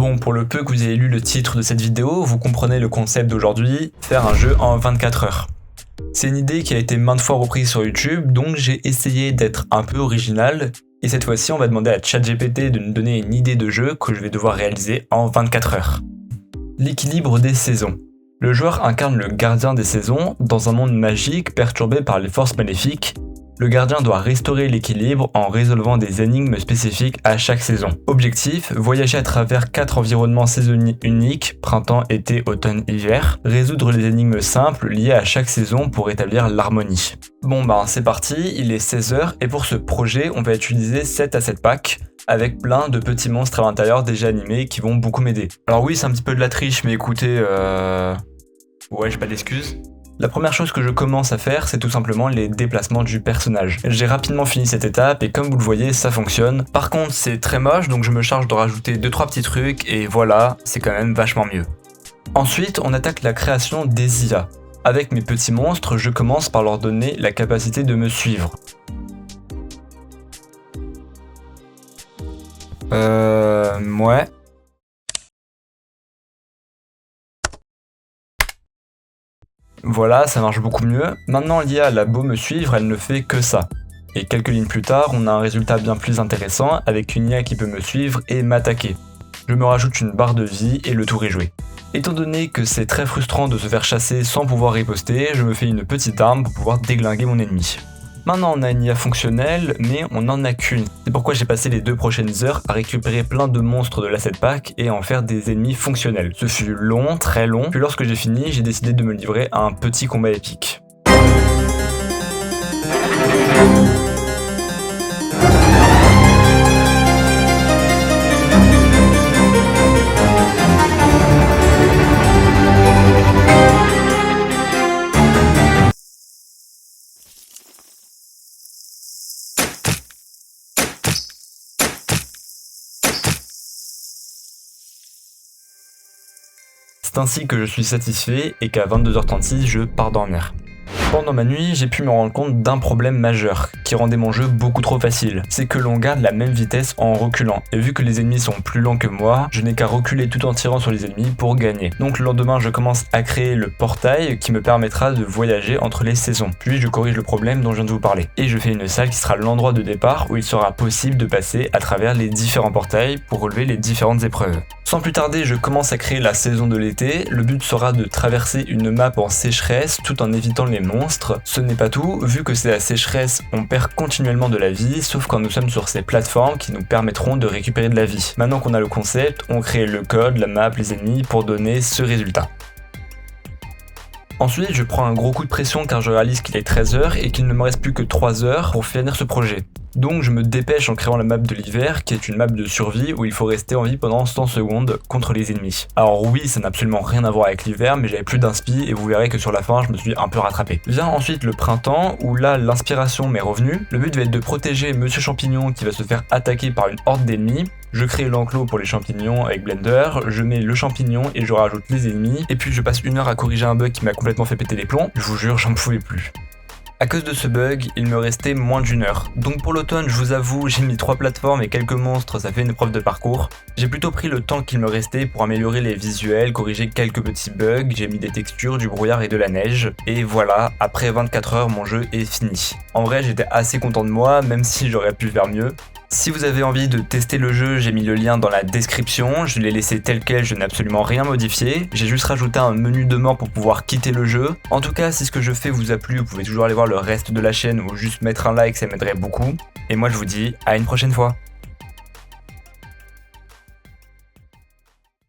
Bon, pour le peu que vous ayez lu le titre de cette vidéo, vous comprenez le concept d'aujourd'hui, faire un jeu en 24 heures. C'est une idée qui a été maintes fois reprise sur YouTube, donc j'ai essayé d'être un peu original, et cette fois-ci on va demander à ChatGPT de nous donner une idée de jeu que je vais devoir réaliser en 24 heures. L'équilibre des saisons. Le joueur incarne le gardien des saisons dans un monde magique perturbé par les forces maléfiques. Le gardien doit restaurer l'équilibre en résolvant des énigmes spécifiques à chaque saison. Objectif, voyager à travers 4 environnements saisonniers uniques, printemps, été, automne, hiver, résoudre les énigmes simples liées à chaque saison pour établir l'harmonie. Bon c'est parti, il est 16h et pour ce projet, on va utiliser 7 à 7 packs avec plein de petits monstres à l'intérieur déjà animés qui vont beaucoup m'aider. Alors oui, c'est un petit peu de la triche, mais écoutez, ouais, j'ai pas d'excuses. La première chose que je commence à faire, c'est tout simplement les déplacements du personnage. J'ai rapidement fini cette étape et comme vous le voyez, ça fonctionne. Par contre, c'est très moche, donc je me charge de rajouter 2-3 petits trucs et voilà, c'est quand même vachement mieux. Ensuite, on attaque la création des IA. Avec mes petits monstres, je commence par leur donner la capacité de me suivre. Ouais. Voilà, ça marche beaucoup mieux. Maintenant l'IA a beau me suivre, elle ne fait que ça. Et quelques lignes plus tard, on a un résultat bien plus intéressant avec une IA qui peut me suivre et m'attaquer. Je me rajoute une barre de vie et le tour est joué. Étant donné que c'est très frustrant de se faire chasser sans pouvoir riposter, je me fais une petite arme pour pouvoir déglinguer mon ennemi. Maintenant on a une IA fonctionnelle, mais on n'en a qu'une. C'est pourquoi j'ai passé les 2 prochaines heures à récupérer plein de monstres de la 7 pack et à en faire des ennemis fonctionnels. Ce fut long, très long, puis lorsque j'ai fini, j'ai décidé de me livrer à un petit combat épique. C'est ainsi que je suis satisfait et qu'à 22h36, je pars dormir. Pendant ma nuit, j'ai pu me rendre compte d'un problème majeur qui rendait mon jeu beaucoup trop facile. C'est que l'on garde la même vitesse en reculant. Et vu que les ennemis sont plus lents que moi, je n'ai qu'à reculer tout en tirant sur les ennemis pour gagner. Donc le lendemain, je commence à créer le portail qui me permettra de voyager entre les saisons. Puis je corrige le problème dont je viens de vous parler. Et je fais une salle qui sera l'endroit de départ où il sera possible de passer à travers les différents portails pour relever les différentes épreuves. Sans plus tarder, je commence à créer la saison de l'été. Le but sera de traverser une map en sécheresse tout en évitant les monstres. Ce n'est pas tout, vu que c'est la sécheresse, on perd continuellement de la vie, sauf quand nous sommes sur ces plateformes qui nous permettront de récupérer de la vie. Maintenant qu'on a le concept, on crée le code, la map, les ennemis pour donner ce résultat. Ensuite, je prends un gros coup de pression car je réalise qu'il est 13h et qu'il ne me reste plus que 3 heures pour finir ce projet. Donc je me dépêche en créant la map de l'hiver, qui est une map de survie où il faut rester en vie pendant 100 secondes contre les ennemis. Alors oui, ça n'a absolument rien à voir avec l'hiver, mais j'avais plus d'inspi et vous verrez que sur la fin, je me suis un peu rattrapé. Vient ensuite le printemps, où là, l'inspiration m'est revenue. Le but va être de protéger Monsieur Champignon qui va se faire attaquer par une horde d'ennemis. Je crée l'enclos pour les champignons avec Blender, je mets le champignon et je rajoute les ennemis, et puis je passe 1 heure à corriger un bug qui m'a complètement fait péter les plombs. Je vous jure, j'en pouvais plus. À cause de ce bug, il me restait moins d'1 heure. Donc pour l'automne, je vous avoue, j'ai mis 3 plateformes et quelques monstres, ça fait une épreuve de parcours. J'ai plutôt pris le temps qu'il me restait pour améliorer les visuels, corriger quelques petits bugs, j'ai mis des textures, du brouillard et de la neige. Et voilà, après 24 heures, mon jeu est fini. En vrai, j'étais assez content de moi, même si j'aurais pu faire mieux. Si vous avez envie de tester le jeu, j'ai mis le lien dans la description, je l'ai laissé tel quel, je n'ai absolument rien modifié. J'ai juste rajouté un menu de mort pour pouvoir quitter le jeu. En tout cas, si ce que je fais vous a plu, vous pouvez toujours aller voir le reste de la chaîne ou juste mettre un like, ça m'aiderait beaucoup. Et moi je vous dis à une prochaine fois.